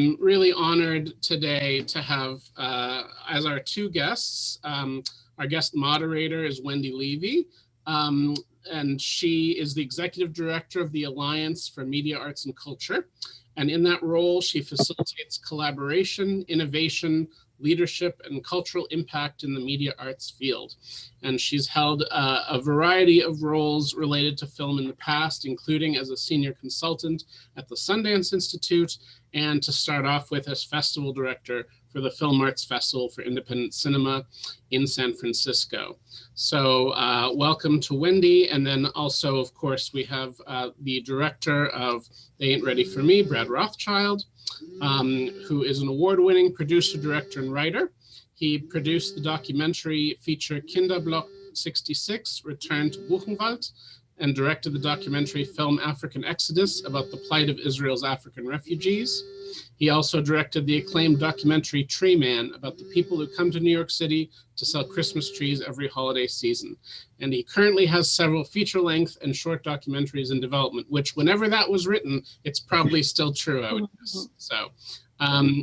I'm really honored today to have as our two guests, our guest moderator is Wendy Levy, and she is the executive director of the Alliance for Media, Arts, and Culture. And in that role, she facilitates collaboration, innovation, leadership, and cultural impact in the media arts field. And she's held a variety of roles related to film in the past, including as a senior consultant at the Sundance Institute, and to start off with as festival director for the Film Arts Festival for Independent Cinema in San Francisco. So welcome to Wendy. And then also, of course, we have the director of They Ain't Ready For Me, Brad Rothschild, who is an award-winning producer, director, and writer. He produced the documentary feature Kinderblock 66, Return to Buchenwald, and directed the documentary film African Exodus about the plight of Israel's African refugees. He also directed the acclaimed documentary Tree Man about the people who come to New York City to sell Christmas trees every holiday season. And he currently has several feature-length and short documentaries in development, which whenever that was written, it's probably still true, I would guess.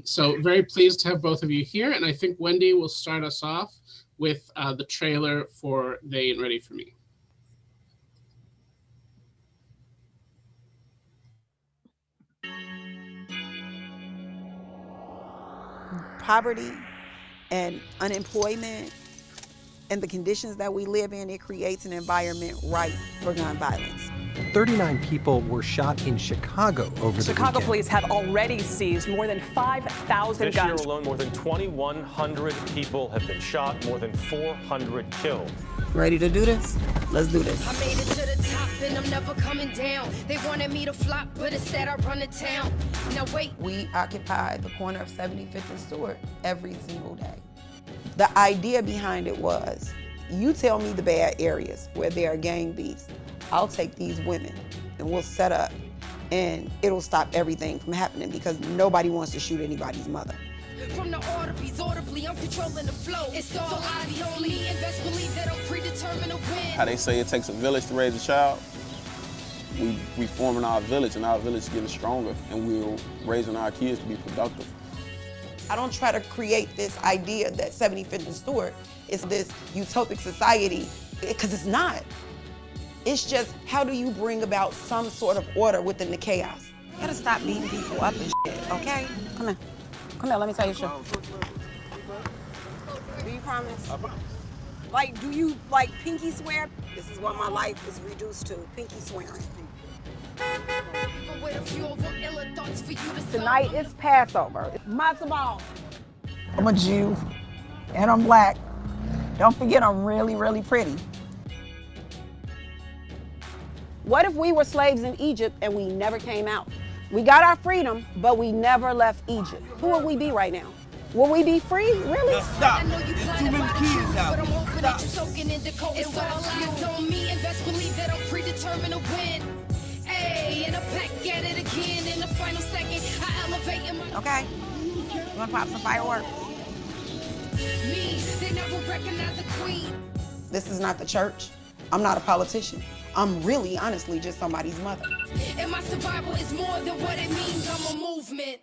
So very pleased to have both of you here. And I think Wendy will start us off with the trailer for They Ain't Ready For Me. Poverty and unemployment and the conditions that we live in, it creates an environment ripe for gun violence. 39 people were shot in Chicago over the Chicago weekend. police have already seized more than 5,000 guns. This year alone, more than 2,100 people have been shot, more than 400 killed. Ready to do this? Let's do this. I made it to the top and I'm never coming down. They wanted me to flop, but instead I run the town. Now wait. We occupy the corner of 75th and Stewart every single day. The idea behind it was, you tell me the bad areas where there are gang beefs. I'll take these women and we'll set up and it'll stop everything from happening because nobody wants to shoot anybody's mother. From the arteries, audibly, I'm controlling the flow. It's all eyes on me, and best believe that I'm predetermined to win. How they say it takes a village to raise a child. We forming our village, and our village is getting stronger, and we're raising our kids to be productive. I don't try to create this idea that 75th and Stewart is this utopic society, because it's not. It's just, how do you bring about some sort of order within the chaos? You gotta stop beating people up and shit, okay? Come here. Come here, let me tell you the truth. Do you promise? Like, do you, like, pinky swear? This is what my life is reduced to, pinky swearing. Tonight is Passover. It's matzo ball. I'm a Jew, and I'm black. Don't forget, I'm really, really pretty. What if we were slaves in Egypt and we never came out? We got our freedom, but we never left Egypt. Who would we be right now? Will we be free? Really? Now stop. There's too many kids out here. Stop. It's all eyes on me, and best believe that I'm predetermined to win. Hey, and I'm back at it again. In the final second, I elevate in my... Okay. You wanna pop some fireworks? Me, they never recognize the queen. This is not the church. I'm not a politician. I'm really, honestly, just somebody's mother. And my survival is more than what it means. I'm a movement.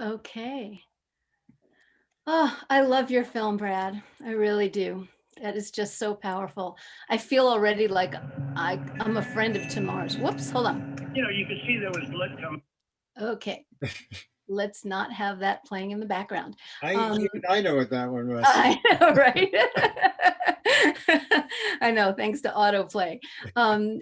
Okay. Oh, I love your film, Brad. I really do. That is just so powerful. I feel already like I'm a friend of Tamar's. Whoops, hold on. You know, you could see there was lit coming. Okay. Let's not have that playing in the background. I know what that one was. I know, right? I know, thanks to autoplay.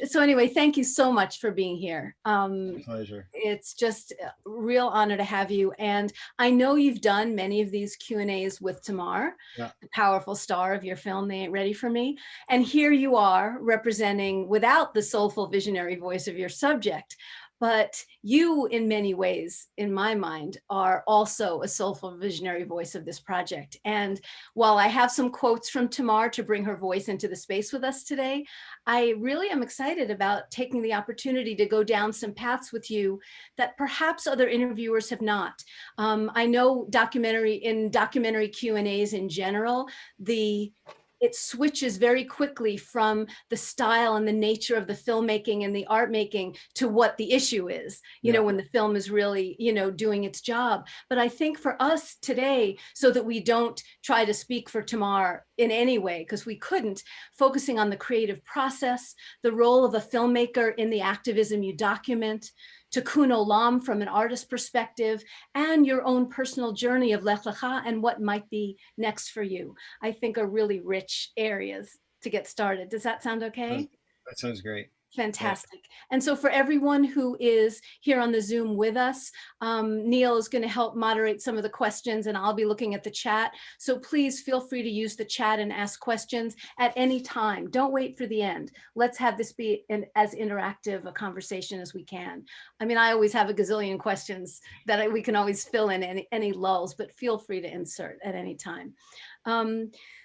So anyway, thank you so much for being here. Pleasure. It's just a real honor to have you. And I know you've done many of these Q&As with Tamar, the powerful star of your film, They Ain't Ready For Me. And here you are representing, without the soulful visionary voice of your subject, but you, in many ways, in my mind, are also a soulful visionary voice of this project. And while I have some quotes from Tamar to bring her voice into the space with us today, I really am excited about taking the opportunity to go down some paths with you that perhaps other interviewers have not. I know documentary Q&As in general, the it switches very quickly from the style and the nature of the filmmaking and the art making to what the issue is, you know, when the film is really, you know, doing its job. But I think for us today, so that we don't try to speak for Tamar in any way, because we couldn't, focusing on the creative process, the role of a filmmaker in the activism you document, Tikkun Olam from an artist perspective, and your own personal journey of Lech Lecha and what might be next for you, I think are really rich areas to get started. Does that sound okay? That sounds great. Fantastic. And so for everyone who is here on the Zoom with us, Neil is going to help moderate some of the questions, and I'll be looking at the chat. So please feel free to use the chat and ask questions at any time. Don't wait for the end. Let's have this be as interactive a conversation as we can. I mean, I always have a gazillion questions that we can always fill in any lulls, but feel free to insert at any time.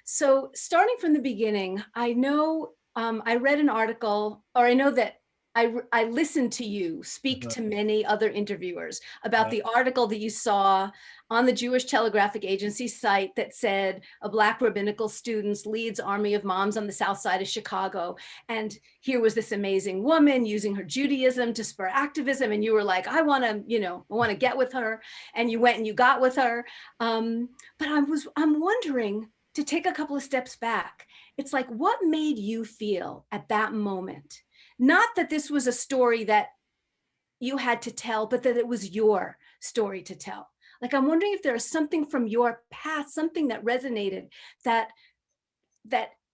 So starting from the beginning, I know I read an article, or I know that I listened to you speak to many other interviewers about the article that you saw on the Jewish Telegraphic Agency site that said a Black rabbinical student leads army of moms on the south side of Chicago. And here was this amazing woman using her Judaism to spur activism. And you were like, I want to, you know, I want to get with her. And you went and you got with her. But I'm wondering, to take a couple of steps back, it's like, what made you feel at that moment? Not that this was a story that you had to tell, but that it was your story to tell. Like, I'm wondering if there is something from your past, something that resonated, that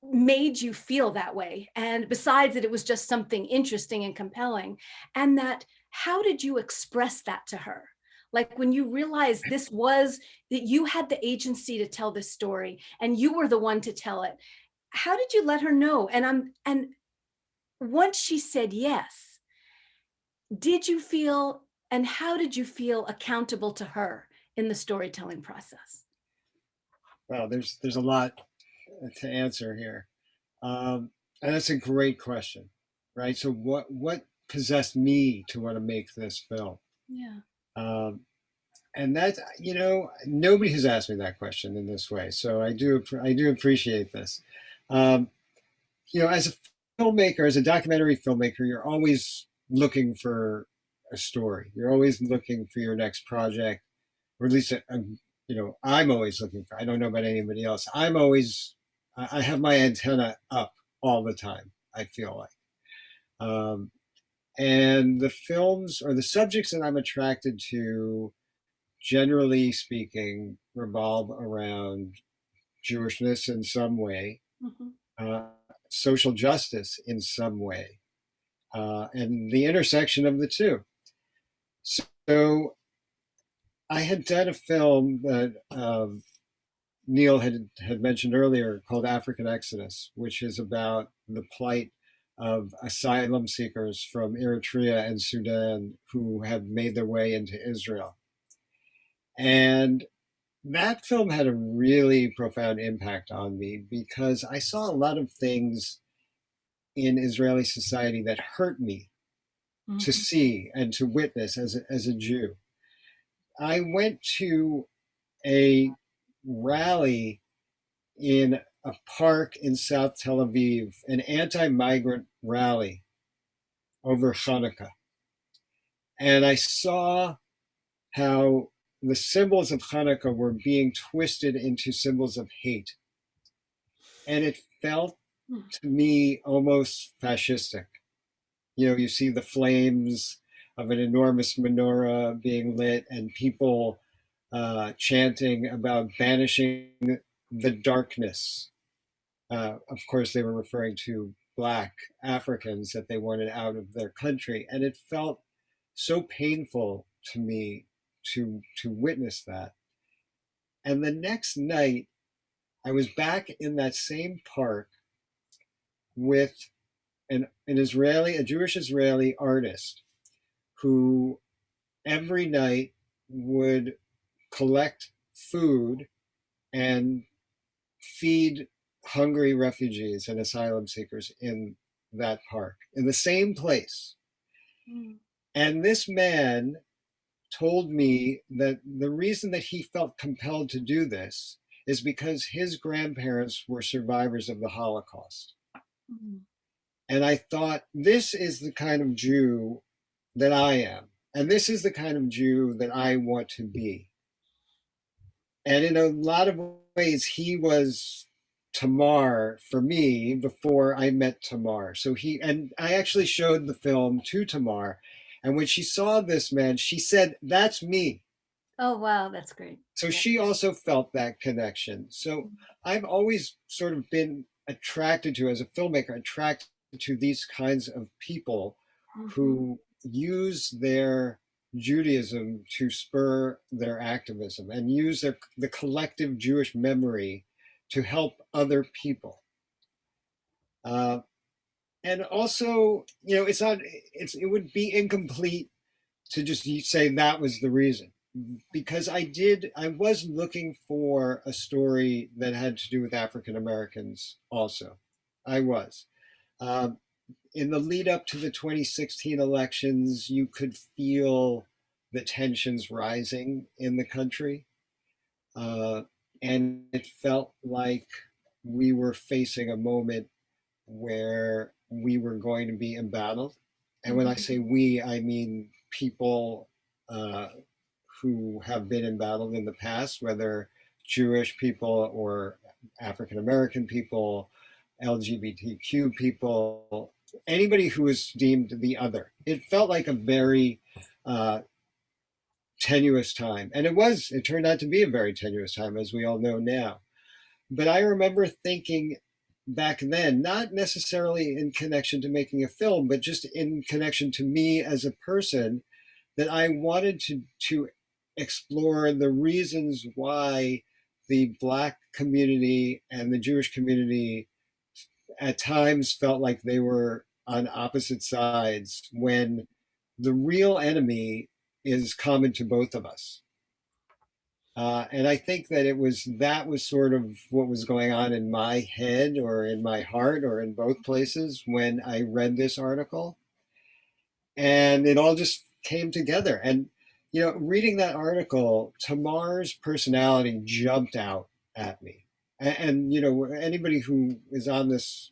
made you feel that way. And besides that, it was just something interesting and compelling. And that, how did you express that to her? Like, when you realized this was, that you had the agency to tell this story and you were the one to tell it, how did you let her know? And once she said yes, did you feel, and how did you feel accountable to her in the storytelling process? Well, there's a lot to answer here. And that's a great question, right? So what possessed me to want to make this film? Yeah. And that, you know, nobody has asked me that question in this way. So I do appreciate this. You know, as a filmmaker, as a documentary filmmaker, you're always looking for a story. You're always looking for your next project, or at least, you know, I'm always looking for, I don't know about anybody else. I have my antenna up all the time, I feel like. And the films or the subjects that I'm attracted to, generally speaking, revolve around Jewishness in some way, social justice in some way, and the intersection of the two. So I had done a film that Neil had mentioned earlier called African Exodus, which is about the plight of asylum seekers from Eritrea and Sudan who have made their way into Israel. And that film had a really profound impact on me because I saw a lot of things in Israeli society that hurt me to see and to witness as a Jew. I went to a rally in a park in South Tel Aviv, an anti-migrant rally over Hanukkah. And I saw how the symbols of Hanukkah were being twisted into symbols of hate. And it felt to me almost fascistic. You know, you see the flames of an enormous menorah being lit and people chanting about banishing the darkness. Of course, they were referring to Black Africans that they wanted out of their country. And it felt so painful to me to witness that. And the next night, I was back in that same park with a Jewish Israeli artist who every night would collect food and feed hungry refugees and asylum seekers in that park, in the same place. And this man told me that the reason that he felt compelled to do this is because his grandparents were survivors of the Holocaust. Mhm. And I thought, this is the kind of Jew that I am. And this is the kind of Jew that I want to be. And in a lot of ways, he was Tamar for me before I met Tamar. And I actually showed the film to Tamar. And when she saw this man, she said, "That's me." Oh, wow, that's great. So Yeah. she also felt that connection. So I've always sort of been attracted to, as a filmmaker, attracted to these kinds of people who use their Judaism to spur their activism and use the collective Jewish memory to help other people. And also, it would be incomplete to just say that was the reason, because I was looking for a story that had to do with African Americans also. I was. In the lead up to the 2016 elections, you could feel the tensions rising in the country. And it felt like we were facing a moment where we were going to be embattled. And when I say we, I mean people who have been embattled in the past, whether Jewish people or African American people, LGBTQ people, anybody who is deemed the other. It felt like a very tenuous time. And it turned out to be a very tenuous time, as we all know now. But I remember thinking back then, not necessarily in connection to making a film, but just in connection to me as a person, that I wanted to explore the reasons why the Black community and the Jewish community at times felt like they were on opposite sides, when the real enemy is common to both of us. And I think that was sort of what was going on in my head or in my heart or in both places when I read this article. And it all just came together. And, reading that article, Tamar's personality jumped out at me. And anybody who is on this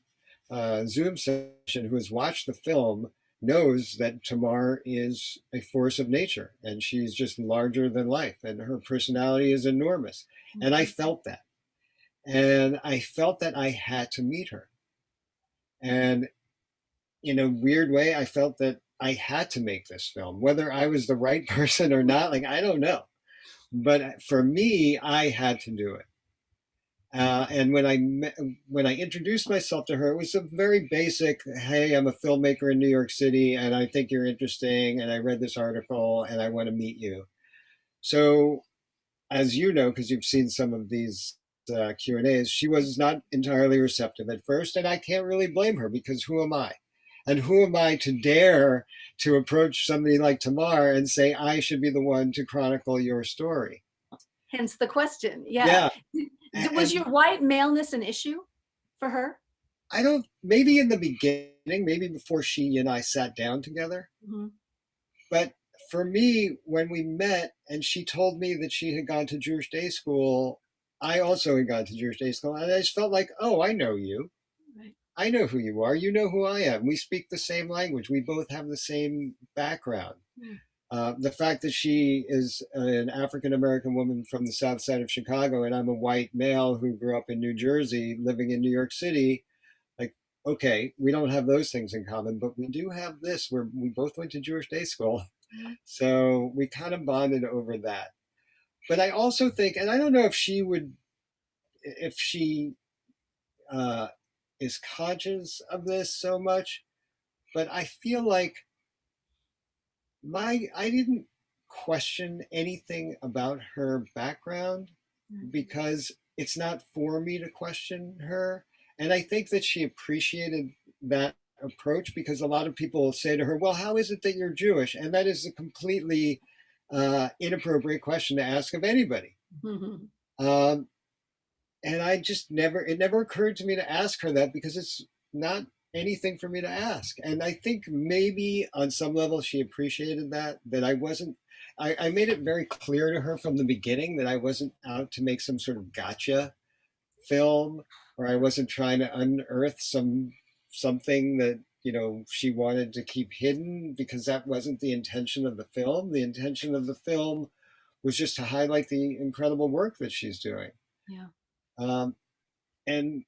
Zoom session who has watched the film knows that Tamar is a force of nature, and she's just larger than life, and her personality is enormous. And I felt that. And I felt that I had to meet her. And in a weird way, I felt that I had to make this film, whether I was the right person or not, like, I don't know. But for me, I had to do it. And when I introduced myself to her, it was a very basic, "Hey, I'm a filmmaker in New York City, and I think you're interesting, and I read this article, and I want to meet you." So, as you know, because you've seen some of these Q&As, she was not entirely receptive at first, and I can't really blame her, because who am I? And who am I to dare to approach somebody like Tamar and say I should be the one to chronicle your story? Hence the question. Yeah. Was your white maleness an issue for her? Maybe in the beginning, maybe before she and I sat down together. Mm-hmm. But for me, when we met and she told me that she had gone to Jewish day school, I also had gone to Jewish day school. And I just felt like, oh, I know you. Right. I know who you are. You know who I am. We speak the same language. We both have the same background. Mm. The fact that she is an African-American woman from the south side of Chicago and I'm a white male who grew up in New Jersey living in New York City, like, okay, we don't have those things in common, but we do have this where we both went to Jewish day school. So we kind of bonded over that. But I also think, and I don't know if she is conscious of this so much, but I feel like I didn't question anything about her background because it's not for me to question her. And I think that she appreciated that approach, because a lot of people say to her, "Well, how is it that you're Jewish?" And that is a completely inappropriate question to ask of anybody. Mm-hmm. And it never occurred to me to ask her that, because it's not anything for me to ask. And I think maybe on some level she appreciated that I wasn't, I made it very clear to her from the beginning that I wasn't out to make some sort of gotcha film, or I wasn't trying to unearth something that, you know, she wanted to keep hidden, because that wasn't the intention of the film. The intention of the film was just to highlight the incredible work that she's doing. Yeah. And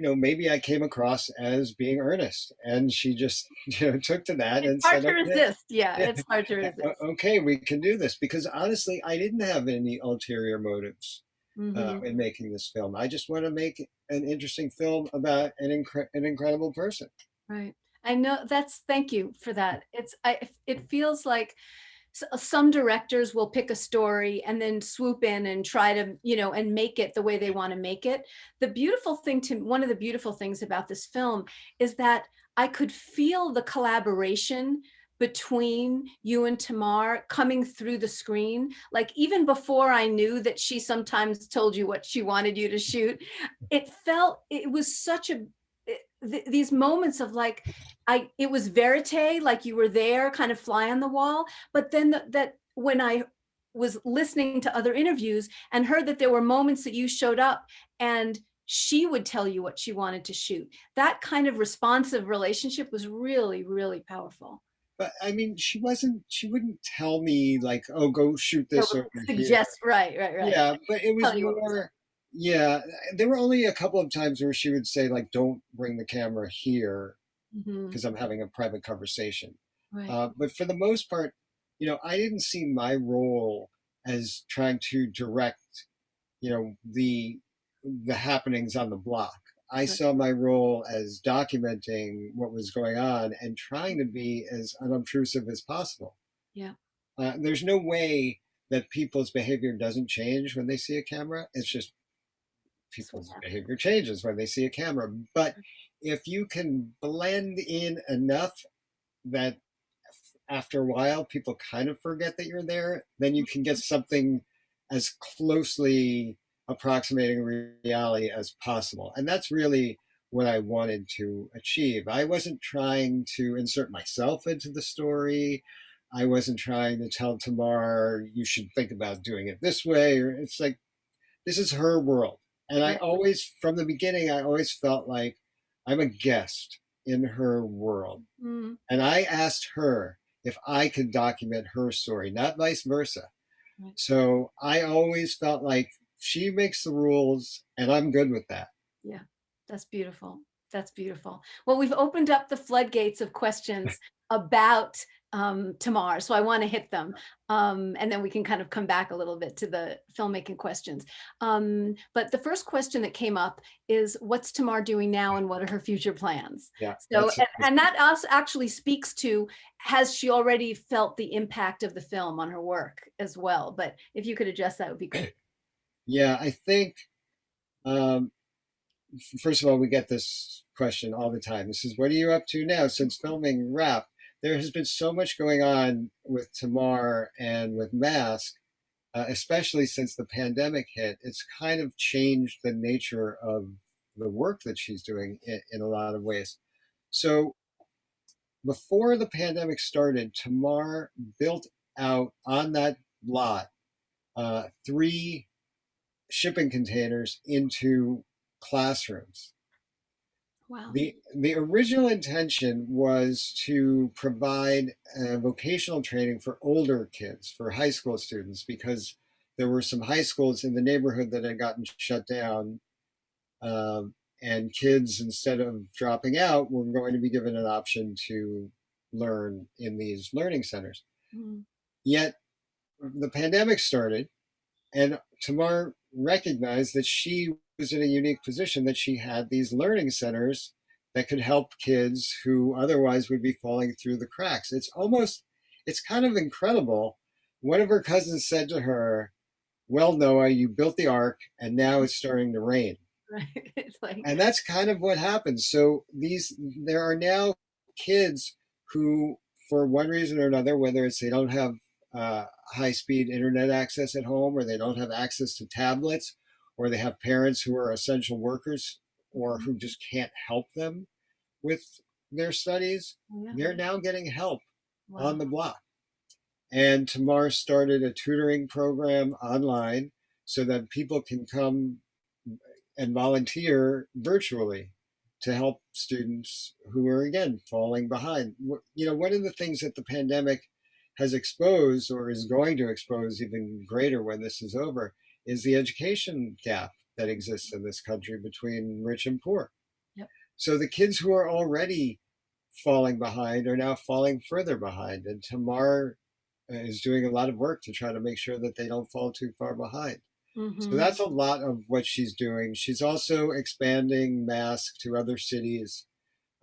you know, maybe I came across as being earnest, and she just, you know, took to that and Hard said, to okay, resist. Yeah, it's hard to resist. Okay, we can do this. Because honestly, I didn't have any ulterior motives in making this film. I just want to make an interesting film about an incredible person. Right. I know thank you for that. It feels like some directors will pick a story and then swoop in and try to, you know, and make it the way they want to make it. One of the beautiful things about this film is that I could feel the collaboration between you and Tamar coming through the screen. Like, even before I knew that she sometimes told you what she wanted you to shoot, it was such these moments of like, it was verite, like you were there, kind of fly on the wall. But then that when I was listening to other interviews and heard that there were moments that you showed up and she would tell you what she wanted to shoot, that kind of responsive relationship was really, really powerful. But I mean, she wouldn't tell me like, oh, go shoot this over here. Right. Yeah, but it was more, yeah, there were only a couple of times where she would say like, don't bring the camera here because I'm having a private conversation. Right. But for the most part, you know, I didn't see my role as trying to direct, you know, the happenings on the block. I saw my role as documenting what was going on and trying to be as unobtrusive as possible. Yeah. There's no way that people's behavior doesn't change when they see a camera. It's just people's behavior changes when they see a camera. But if you can blend in enough that after a while people kind of forget that you're there, then you can get something as closely approximating reality as possible. And that's really what I wanted to achieve. I wasn't trying to insert myself into the story. I wasn't trying to tell Tamar, you should think about doing it this way. Or it's like, this is her world. And I always, from the beginning, I always felt like I'm a guest in her world. And I asked her if I could document her story, not vice versa. So I always felt like she makes the rules and I'm good with that. Yeah, that's beautiful. That's beautiful. Well, we've opened up the floodgates of questions about Tamar, so I want to hit them, and then we can kind of come back a little bit to the filmmaking questions. But the first question that came up is, what's Tamar doing now and what are her future plans? Yeah. So, and that also actually speaks to, has she already felt the impact of the film on her work as well? But if you could address that, would be great. Yeah, I think, first of all, we get this question all the time. This is, what are you up to now since filming wrapped? There has been so much going on with Tamar and with Mask, especially since the pandemic hit. It's kind of changed the nature of the work that she's doing in a lot of ways. So before the pandemic started, Tamar built out on that lot 3 shipping containers into classrooms. Wow. The original intention was to provide vocational training for older kids, for high school students, because there were some high schools in the neighborhood that had gotten shut down, and kids, instead of dropping out, were going to be given an option to learn in these learning centers. Yet the pandemic started, and Tamar recognized that she was in a unique position, that she had these learning centers that could help kids who otherwise would be falling through the cracks. It's kind of incredible. One of her cousins said to her, well, Noah, you built the ark and now it's starting to rain. Right. It's like... And that's kind of what happens. So there are now kids who, for one reason or another, whether it's they don't have high-speed internet access at home, or they don't have access to tablets, or they have parents who are essential workers or who just can't help them with their studies, they're now getting help on the block. And Tamar started a tutoring program online so that people can come and volunteer virtually to help students who are, again, falling behind. You know, one of the things that the pandemic has exposed, or is going to expose even greater when this is over, is the education gap that exists in this country between rich and poor. Yep. So the kids who are already falling behind are now falling further behind. And Tamar is doing a lot of work to try to make sure that they don't fall too far behind. So that's a lot of what she's doing. She's also expanding Mask to other cities.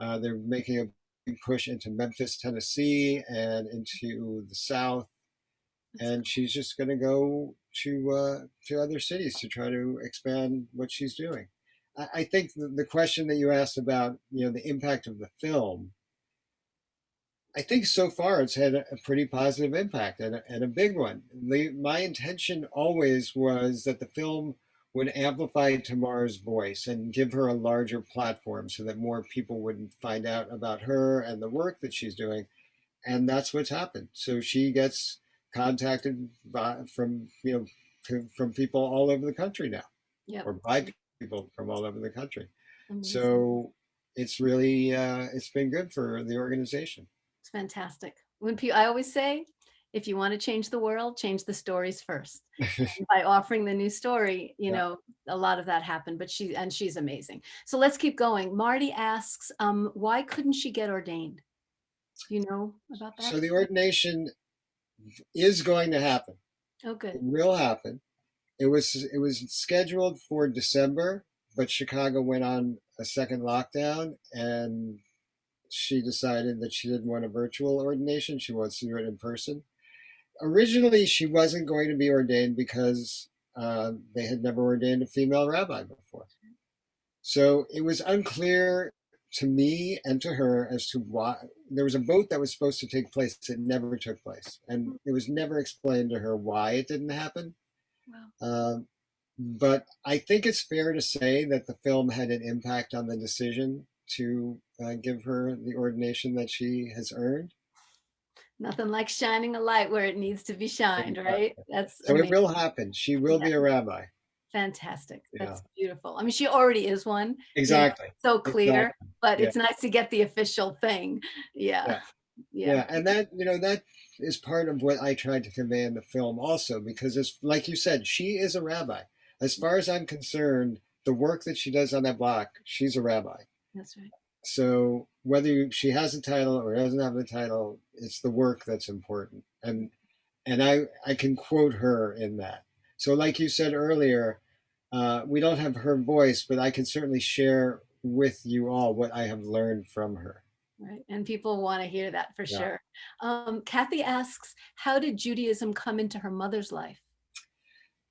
They're making a big push into Memphis, Tennessee, and into the South. And she's just going to go to other cities to try to expand what she's doing. I think the question that you asked about, you know, the impact of the film, I think so far it's had a pretty positive impact, and a big one. My intention always was that the film would amplify Tamar's voice and give her a larger platform so that more people would find out about her and the work that she's doing. And that's what's happened. So she gets contacted from people all over the country now, Yep. or by people from all over the country. Amazing. So it's really, it's been good for the organization. It's fantastic. I always say, if you want to change the world, change the stories first. By offering the new story, you know, a lot of that happened, but she's amazing. So let's keep going. Marty asks, why couldn't she get ordained? Do you know about that? So the ordination is going to happen. Oh, good. It will happen. It was scheduled for December, but Chicago went on a second lockdown, and she decided that she didn't want a virtual ordination. She wants to do it in person. Originally, she wasn't going to be ordained because they had never ordained a female rabbi before. So it was unclear to me and to her as to why. There was a vote that was supposed to take place. It never took place. And it was never explained to her why it didn't happen. Wow. But I think it's fair to say that the film had an impact on the decision to give her the ordination that she has earned. Nothing like shining a light where it needs to be shined, right? That's so amazing. It will happen. She will be a rabbi. Fantastic. That's beautiful. I mean, she already is one. Exactly. You know, so clear, exactly. But it's nice to get the official thing. Yeah. And that, you know, that is part of what I tried to convey in the film also, because it's like you said, she is a rabbi. As far as I'm concerned, the work that she does on that block, she's a rabbi. That's right. So whether she has a title or doesn't have the title, it's the work that's important. And I can quote her in that. So like you said earlier, we don't have her voice, but I can certainly share with you all what I have learned from her. Right. And people want to hear that for sure. Kathy asks, how did Judaism come into her mother's life?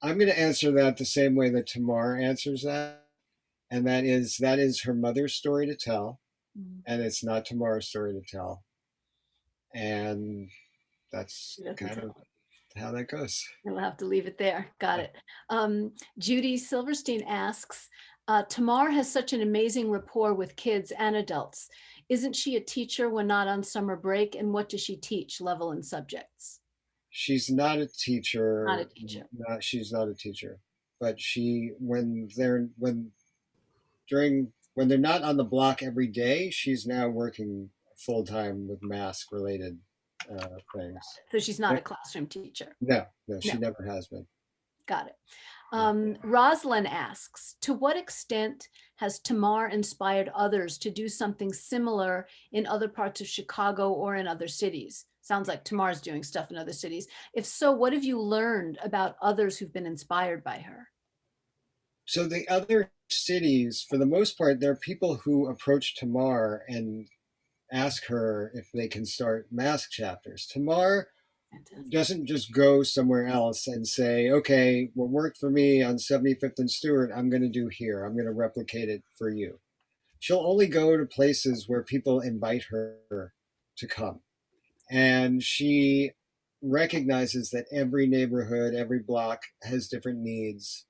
I'm going to answer that the same way that Tamar answers that. And that is her mother's story to tell. And it's not Tamar's story to tell. And that's kind of how that goes. We'll have to leave it there. Got it. Judy Silverstein asks, Tamar has such an amazing rapport with kids and adults. Isn't she a teacher when not on summer break? And what does she teach, level and subjects? She's not a teacher. Not a teacher. She's not a teacher. But when they're not on the block every day, she's now working full time with mask related things. So she's not a classroom teacher. No, she never has been. Got it. Rosalind asks, to what extent has Tamar inspired others to do something similar in other parts of Chicago or in other cities? Sounds like Tamar's doing stuff in other cities. If so, what have you learned about others who've been inspired by her? So the other cities, for the most part, there are people who approach Tamar and ask her if they can start mask chapters. Tamar doesn't just go somewhere else and say, okay, what worked for me on 75th and Stewart, I'm going to do here. I'm going to replicate it for you. She'll only go to places where people invite her to come. And she recognizes that every neighborhood, every block has different needs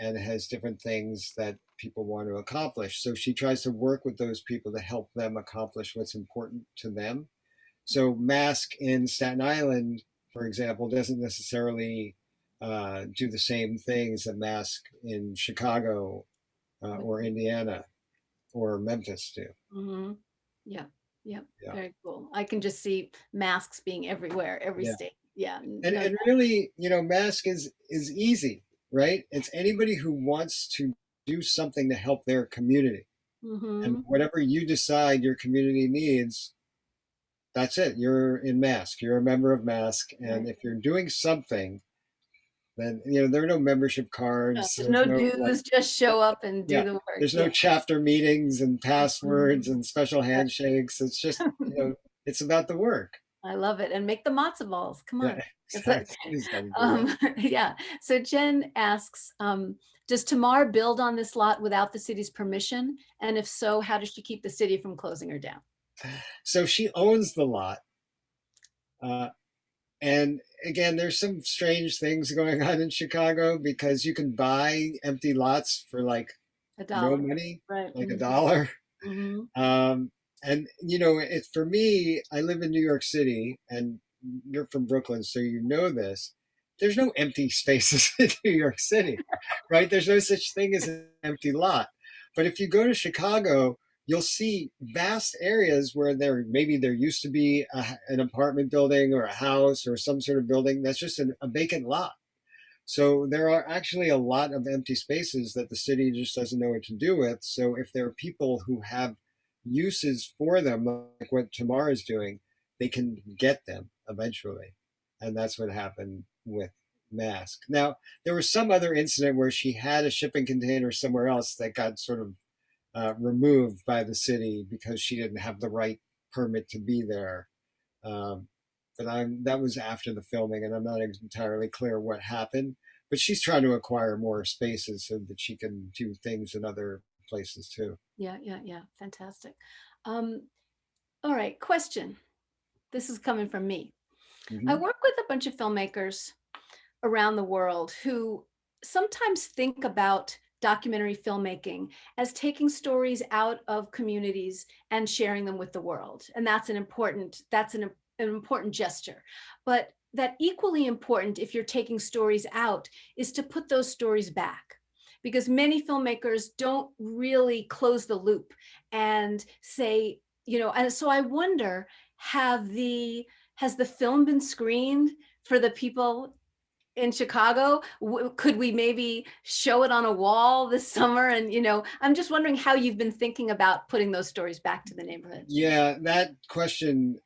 and has different things that people want to accomplish. So she tries to work with those people to help them accomplish what's important to them. So Mask in Staten Island, for example, doesn't necessarily do the same things that Mask in Chicago or Indiana or Memphis do. Mm-hmm. Yeah. Yeah. Yeah. Very cool. I can just see masks being everywhere, every Yeah. state. Yeah. And really, Mask is easy, right? It's anybody who wants to do something to help their community. Mm-hmm. And whatever you decide your community needs, that's it. You're in Mask. You're a member of Mask. And if you're doing something, then, there are no membership cards. There's no dues, just show up and do the work. There's no chapter meetings and passwords and special handshakes. It's just, it's about the work. I love it. And make the matzo balls. Come on. Yeah, exactly. Yeah. So Jen asks, does Tamar build on this lot without the city's permission? And if so, how does she keep the city from closing her down? So she owns the lot. And again, there's some strange things going on in Chicago because you can buy empty lots for like no money, right? Like $1. Mm-hmm. And it's for me, I live in New York City and you're from Brooklyn, so you know this. There's no empty spaces in New York City, right? There's no such thing as an empty lot. But if you go to Chicago, you'll see vast areas where there used to be an apartment building or a house or some sort of building that's just a vacant lot. So there are actually a lot of empty spaces that the city just doesn't know what to do with. So if there are people who have uses for them, like what Tamar is doing, they can get them eventually. And that's what happened with Mask. Now, there was some other incident where she had a shipping container somewhere else that got sort of removed by the city because she didn't have the right permit to be there. But that was after the filming, and I'm not entirely clear what happened. But she's trying to acquire more spaces so that she can do things in other places too. Yeah. Fantastic. All right, question. This is coming from me. Mm-hmm. I work with a bunch of filmmakers around the world who sometimes think about documentary filmmaking as taking stories out of communities and sharing them with the world. And that's an important gesture. But that equally important, if you're taking stories out, is to put those stories back. Because many filmmakers don't really close the loop and say, and so I wonder, has the film been screened for the people in Chicago? Could we maybe show it on a wall this summer? And, I'm just wondering how you've been thinking about putting those stories back to the neighborhood. Yeah, that question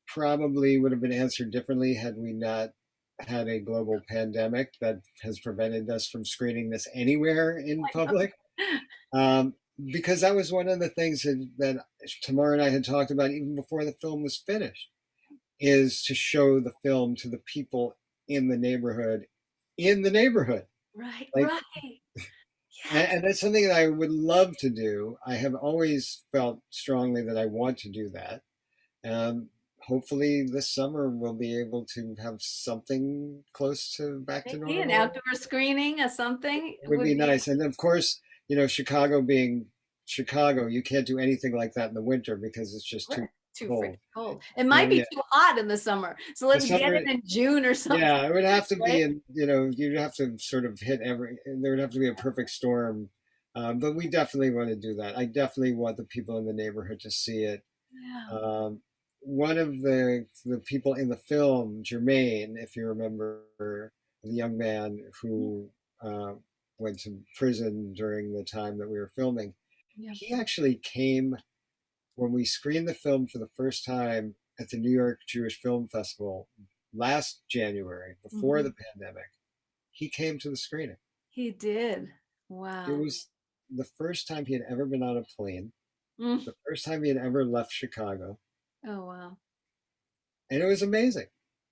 probably would have been answered differently had we not had a global pandemic that has prevented us from screening this anywhere in public. Because that was one of the things that Tamar and I had talked about even before the film was finished, is to show the film to the people in the neighborhood. Right. Yes. And that's something that I would love to do. I have always felt strongly that I want to do that. Hopefully this summer we'll be able to have something close to back to normal. An outdoor screening or something. It would be nice. And of course, Chicago being Chicago, you can't do anything like that in the winter because it's just too freaking cold. It might be too hot in the summer. So let's get it in June or something. Yeah, it would have to be in, you'd have to sort of there would have to be a perfect storm. But we definitely want to do that. I definitely want the people in the neighborhood to see it. Yeah. One of the people in the film, Jermaine, if you remember, the young man who went to prison during the time that we were filming, he actually came when we screened the film for the first time at the New York Jewish Film Festival last January, before the pandemic. He came to the screening. He did. Wow. It was the first time he had ever been on a plane, the first time he had ever left Chicago. Oh, wow. And it was amazing.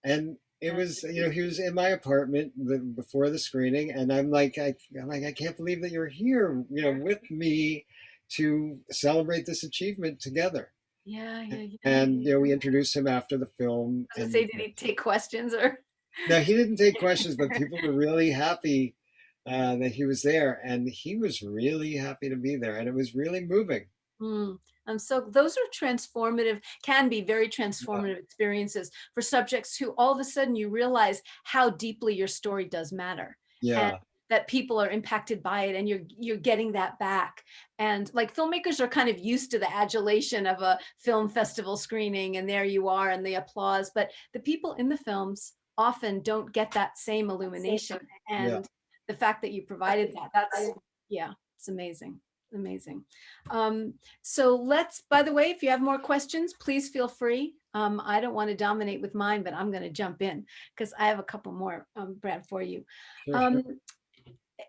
And it was, he was in my apartment before the screening, and I'm like, I can't believe that you're here, with me to celebrate this achievement together. Yeah. And we introduced him after the film. I was gonna say, did he take questions or? No, he didn't take questions, but people were really happy that he was there, and he was really happy to be there, and it was really moving. So those are transformative, can be very transformative experiences for subjects who all of a sudden you realize how deeply your story does matter. Yeah. And that people are impacted by it, and you're getting that back. And like, filmmakers are kind of used to the adulation of a film festival screening, and there you are, and the applause. But the people in the films often don't get that same illumination. And the fact that you provided that's, yeah, it's amazing. Amazing. So let's, by the way, if you have more questions, please feel free. I don't want to dominate with mine, but I'm going to jump in because I have a couple more, Brad, for you. Sure.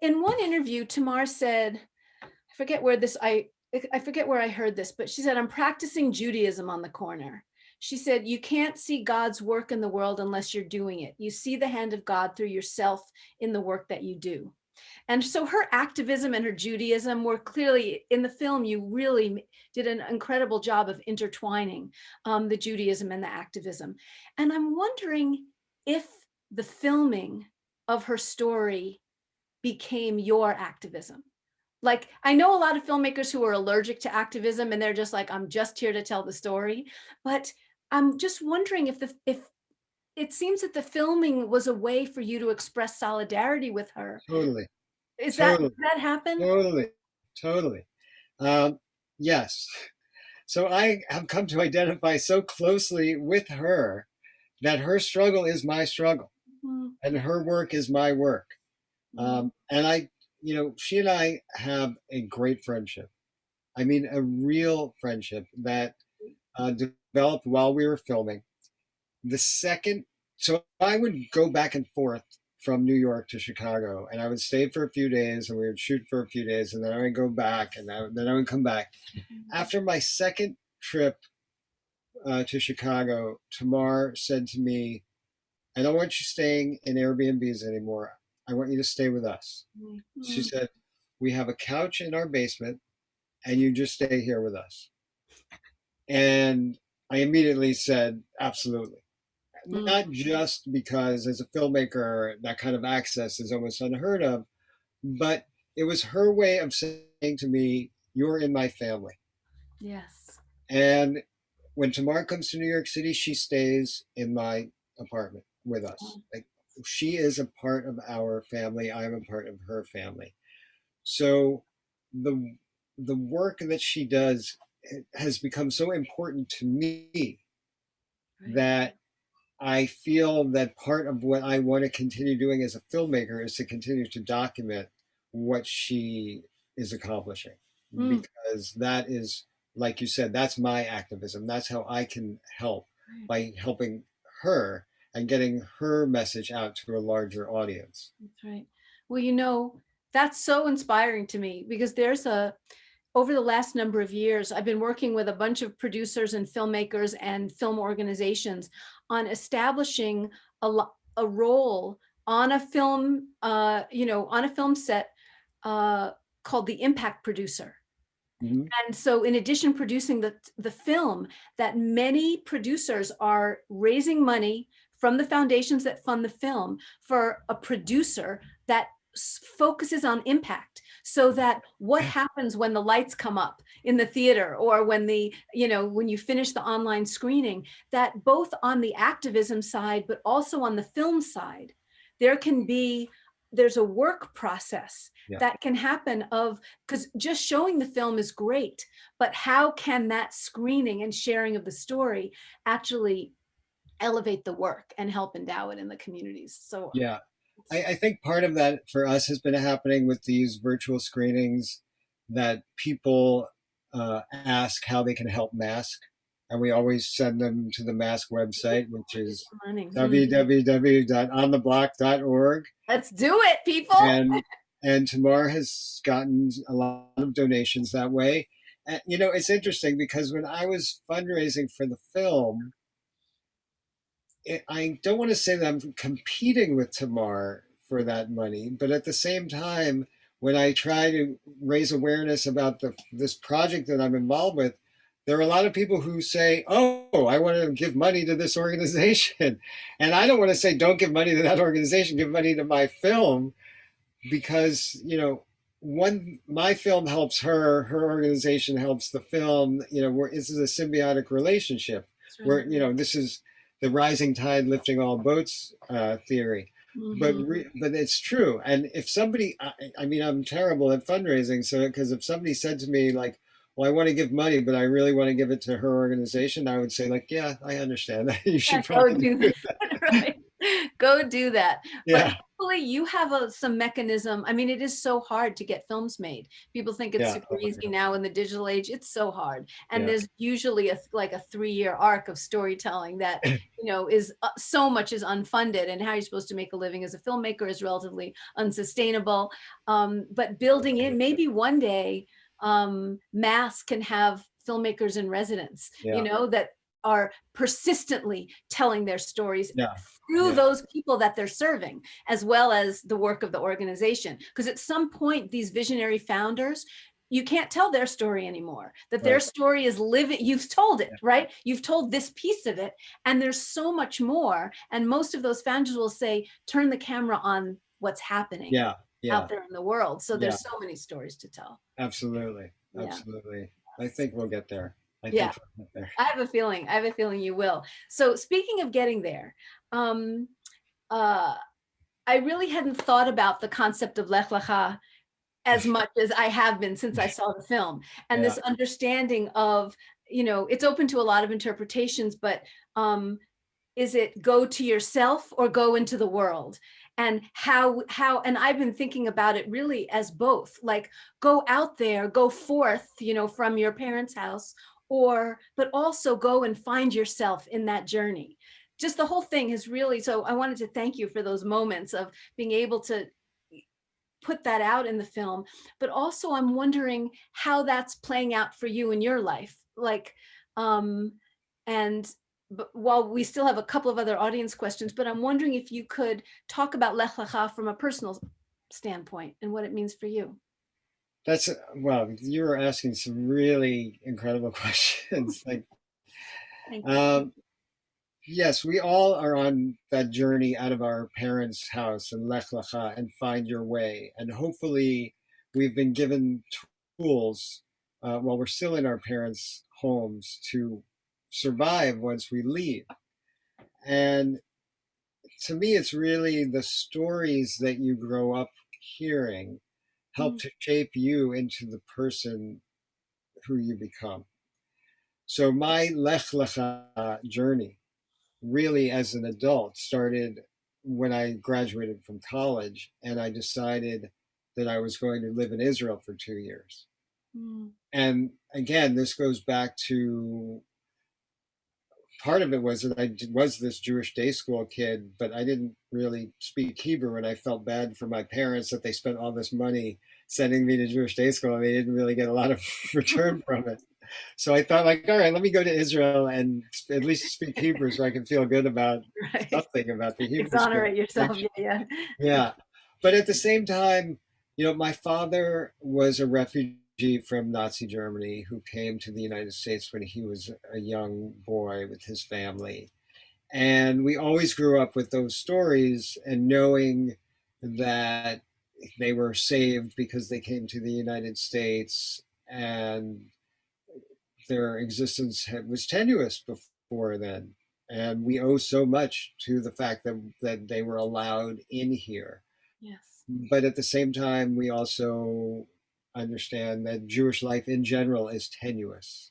In one interview, Tamar said, I forget where I heard this, but she said, I'm practicing Judaism on the corner. She said, you can't see God's work in the world unless you're doing it. You see the hand of God through yourself in the work that you do. And so her activism and her Judaism were clearly in the film. You really did an incredible job of intertwining the Judaism and the activism. And I'm wondering if the filming of her story became your activism. Like, I know a lot of filmmakers who are allergic to activism and they're just like, I'm just here to tell the story. But I'm just wondering if it seems that the filming was a way for you to express solidarity with her. Totally. Did Totally. that happen? Totally. Yes. So I have come to identify so closely with her that her struggle is my struggle, and her work is my work. And she and I have a great friendship. I mean, a real friendship that developed while we were filming. So I would go back and forth from New York to Chicago, and I would stay for a few days, and we would shoot for a few days, and then I would go back, and then I would come back. After my second trip to Chicago, Tamar said to me, I don't want you staying in Airbnbs anymore. I want you to stay with us. She said, we have a couch in our basement, and you just stay here with us. And I immediately said, absolutely. Not just because as a filmmaker, that kind of access is almost unheard of, but it was her way of saying to me, you're in my family. Yes. And when Tamar comes to New York City, she stays in my apartment with us. Like, she is a part of our family. I'm a part of her family. So the work that she does has become so important to me that I feel that part of what I want to continue doing as a filmmaker is to continue to document what she is accomplishing, because that is, like you said, that's my activism. That's how I can help, by helping her and getting her message out to a larger audience. That's right. Well, that's so inspiring to me, because over the last number of years, I've been working with a bunch of producers and filmmakers and film organizations on establishing a role on a film, on a film set called the impact producer. And so in addition producing the film, that many producers are raising money from the foundations that fund the film for a producer that focuses on impact, so that what happens when the lights come up in the theater, or when when you finish the online screening, that both on the activism side, but also on the film side, there's a work process that can happen because just showing the film is great, but how can that screening and sharing of the story actually elevate the work and help endow it in the communities? So yeah. I think part of that for us has been happening with these virtual screenings, that people ask how they can help mask. And we always send them to the mask website, which is www.ontheblock.org. Let's do it, people. And Tamar has gotten a lot of donations that way. And, it's interesting because when I was fundraising for the film, I don't want to say that I'm competing with Tamar for that money, but at the same time, when I try to raise awareness about this project that I'm involved with, there are a lot of people who say, oh, I want to give money to this organization. And I don't want to say, don't give money to that organization, give money to my film, because, my film helps her, her organization helps the film. This is a symbiotic relationship where, this is the rising tide lifting all boats theory. But it's true. And if somebody, I mean, I'm terrible at fundraising. So, because if somebody said to me like, well, I want to give money, but I really want to give it to her organization, I would say like, yeah, I understand that. You should probably do that. Right. Go do that. Yeah. But hopefully you have some mechanism. I mean, it is so hard to get films made. People think it's super easy now in the digital age. It's so hard. And there's usually a 3-year arc of storytelling that, is so much is unfunded, and how you're supposed to make a living as a filmmaker is relatively unsustainable. But building in, maybe one day, Mass can have filmmakers in residence, that are persistently telling their stories through those people that they're serving, as well as the work of the organization. Because at some point, these visionary founders, you can't tell their story anymore, that their story is living. You've told it, right? You've told this piece of it, and there's so much more. And most of those founders will say, turn the camera on what's happening out there in the world. So there's so many stories to tell. Absolutely. I think we'll get there. I have a feeling you will. So speaking of getting there, I really hadn't thought about the concept of Lech Lecha as much as I have been since I saw the film, and this understanding of, it's open to a lot of interpretations, but is it go to yourself or go into the world? And how, and I've been thinking about it really as both, like go out there, go forth, from your parents' house, but also go and find yourself in that journey. Just the whole thing has really, so I wanted to thank you for those moments of being able to put that out in the film, but also I'm wondering how that's playing out for you in your life. Like, but while we still have a couple of other audience questions, but I'm wondering if you could talk about Lech Lecha from a personal standpoint and what it means for you. Well, you're asking some really incredible questions. Like, yes, we all are on that journey out of our parents' house and Lech Lecha and find your way. And hopefully we've been given tools while we're still in our parents' homes to survive once we leave. And to me, it's really the stories that you grow up hearing help to shape you into the person who you become. So my Lech Lecha journey, really as an adult, started when I graduated from college and I decided that I was going to live in Israel for 2 years. And again, this goes back to, part of it was that I was this Jewish day school kid, but I didn't really speak Hebrew, and I felt bad for my parents that they spent all this money sending me to Jewish day school and they didn't really get a lot of return from it. So I thought, like, all right, let me go to Israel and at least speak Hebrew so I can feel good about something about the Hebrew. Exonerate yourself, yeah. But at the same time, my father was a refugee from Nazi Germany who came to the United States when he was a young boy with his family. And we always grew up with those stories and knowing that they were saved because they came to the United States and their existence was tenuous before then. And we owe so much to the fact that they were allowed in here. Yes. But at the same time, we also understand that Jewish life in general is tenuous.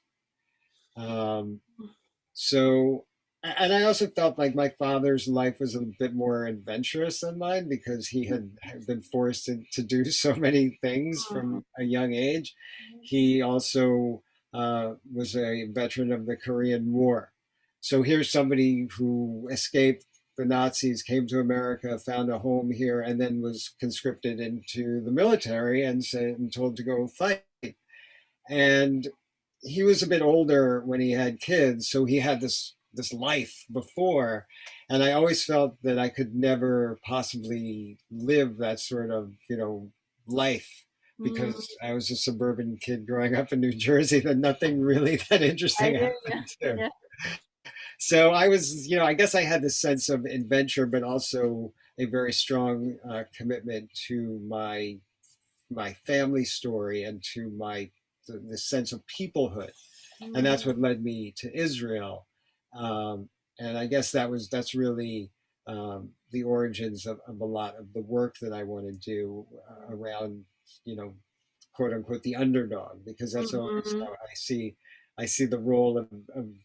So, and I also felt like my father's life was a bit more adventurous than mine because he had been forced to do so many things from a young age. He also was a veteran of the Korean War. So here's somebody who escaped the Nazis, came to America, found a home here, and then was conscripted into the military and told to go fight. And he was a bit older when he had kids, so he had this life before. And I always felt that I could never possibly live that sort of, life because I was a suburban kid growing up in New Jersey that nothing really that interesting happened to. Yeah. So I was, I guess I had this sense of adventure, but also a very strong commitment to my my family story and to the sense of peoplehood. And that's what led me to Israel. And I guess that's really the origins of a lot of the work that I want to do around, quote unquote, the underdog, because that's always how I see the role of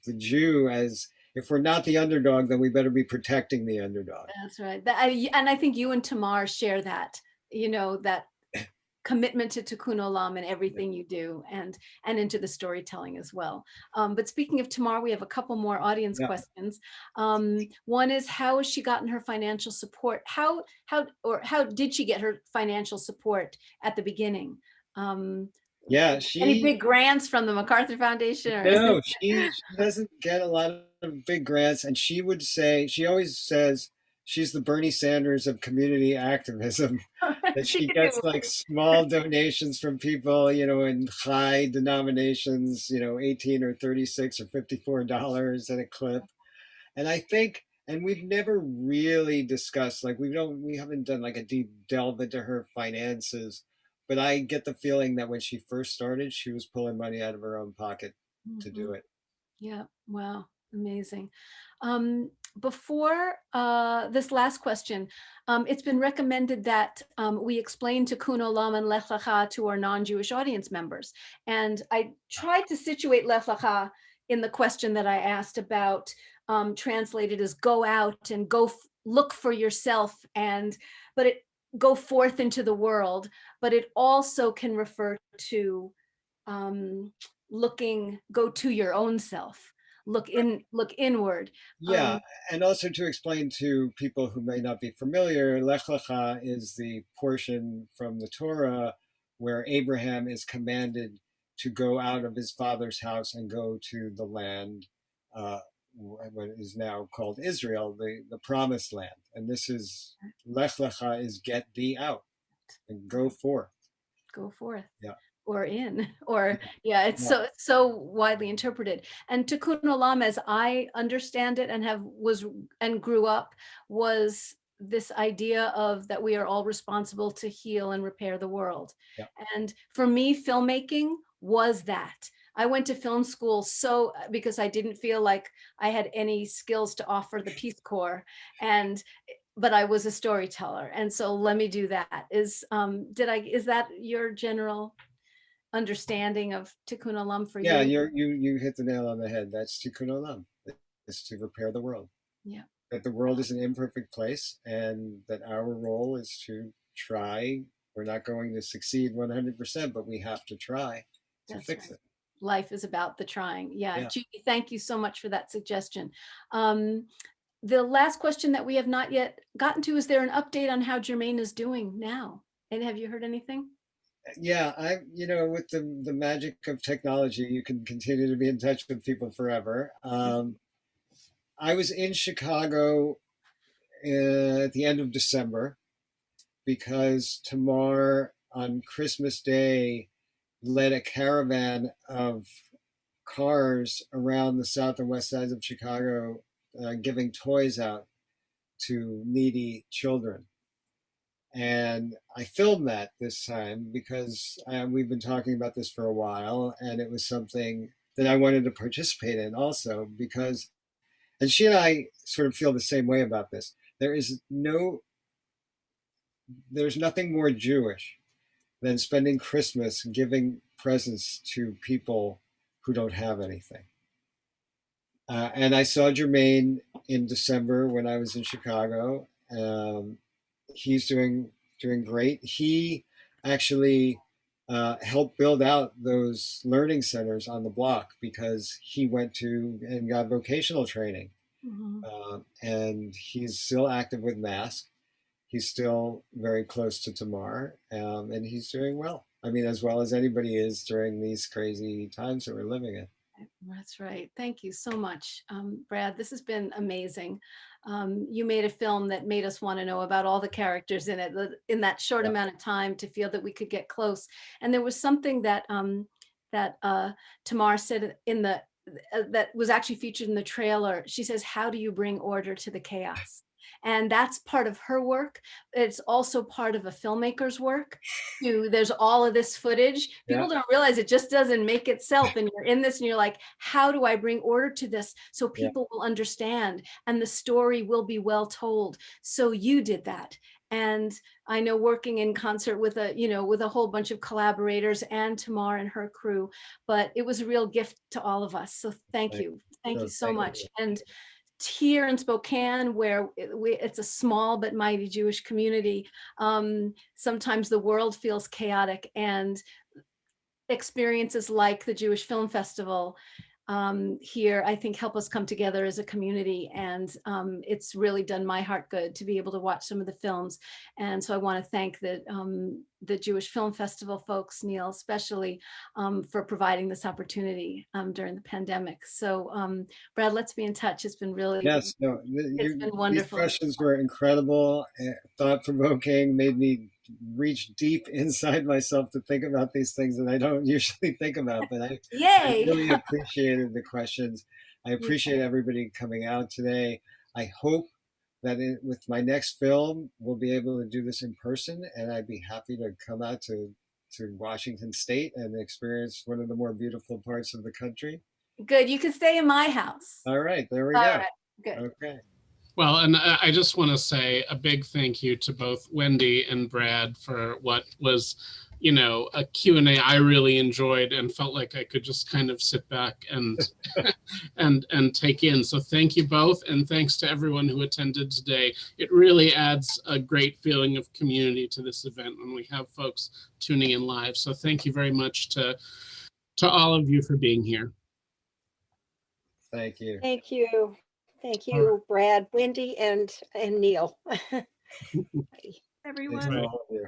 the Jew as, if we're not the underdog, then we better be protecting the underdog. That's right. And I think you and Tamar share that, that commitment to Tikkun Olam and everything you do, and into the storytelling as well. But speaking of Tamar, we have a couple more audience questions. One is, how has she gotten her financial support? How did she get her financial support at the beginning? Any big grants from the MacArthur Foundation? No, she doesn't get a lot of big grants, and she always says she's the Bernie Sanders of community activism. That she gets like small donations from people, in high denominations, 18 or 36 or $54 at a clip. And I think, and we've never really discussed, like we haven't done like a deep delve into her finances, but I get the feeling that when she first started, she was pulling money out of her own pocket to do it. Yeah. Wow. Amazing. Before this last question, it's been recommended that we explain Tikkun Olam and Lech Lecha to our non-Jewish audience members. And I tried to situate Lech Lecha in the question that I asked about, translated as go out and go look for yourself, but it go forth into the world, but it also can refer to go to your own self. Look inward. Yeah, and also to explain to people who may not be familiar, Lech Lecha is the portion from the Torah where Abraham is commanded to go out of his father's house and go to the land, what is now called Israel, the promised land. And this is, Lech Lecha is get thee out and go forth. Go forth. Yeah. Or in, or it's so widely interpreted. And Tikkun Olam, as I understand it and grew up, was this idea of that we are all responsible to heal and repair the world. Yeah. And for me, filmmaking was that. I went to film school because I didn't feel like I had any skills to offer the Peace Corps, but I was a storyteller, and so let me do that. Is that your general understanding of Tikkun Olam for you? Yeah, you hit the nail on the head. That's Tikkun Olam. It's to repair the world. Yeah. That the world is an imperfect place, and that our role is to try. We're not going to succeed 100%, but we have to try to fix it. Life is about the trying. Yeah. Judy, thank you so much for that suggestion. The last question that we have not yet gotten to, is there an update on how Jermaine is doing now? And have you heard anything? Yeah, with the magic of technology, you can continue to be in touch with people forever. I was in Chicago at the end of December because Tamar on Christmas Day led a caravan of cars around the south and west sides of Chicago, giving toys out to needy children. And I filmed that this time because we've been talking about this for a while, and it was something that I wanted to participate in also because, and she and I sort of feel the same way about this. There's nothing more Jewish than spending Christmas giving presents to people who don't have anything. And I saw Jermaine in December when I was in Chicago. He's doing great. He actually helped build out those learning centers on the block because he went to and got vocational training. Mm-hmm. And he's still active with Mask. He's still very close to Tamar, and he's doing well. I mean, as well as anybody is during these crazy times that we're living in. That's right. Thank you so much, Brad. This has been amazing. You made a film that made us want to know about all the characters in it in that short amount of time to feel that we could get close. And there was something that Tamar said that was actually featured in the trailer. She says, "How do you bring order to the chaos?" And that's part of her work. It's also part of a filmmaker's work. There's all of this footage. People don't realize it just doesn't make itself. And you're in this and you're like, how do I bring order to this so people will understand and the story will be well told? So you did that. And I know, working in concert with a whole bunch of collaborators and Tamar and her crew, but it was a real gift to all of us. So thank you. Thank you so much. And here in Spokane, where it's a small but mighty Jewish community, sometimes the world feels chaotic, and experiences like the Jewish Film Festival here, I think, help us come together as a community. And it's really done my heart good to be able to watch some of the films. And so I want to thank the Jewish Film Festival folks, Neil especially, for providing this opportunity during the pandemic. So Brad, let's be in touch. It's been really, it's been wonderful. These questions were incredible, thought-provoking, made me reach deep inside myself to think about these things that I don't usually think about, but I really appreciated the questions. I appreciate everybody coming out today. I hope that with my next film, we'll be able to do this in person, and I'd be happy to come out to Washington State and experience one of the more beautiful parts of the country. Good, you can stay in my house. All right, there we go. Right. Good. Okay. Well, and I just want to say a big thank you to both Wendy and Brad for what was, a Q&A I really enjoyed and felt like I could just kind of sit back and and take in. So thank you both, and thanks to everyone who attended today. It really adds a great feeling of community to this event when we have folks tuning in live. So thank you very much to all of you for being here. Thank you. Thank you. Thank you, Brad, Wendy, and Neil. Everyone. Thanks to all of you.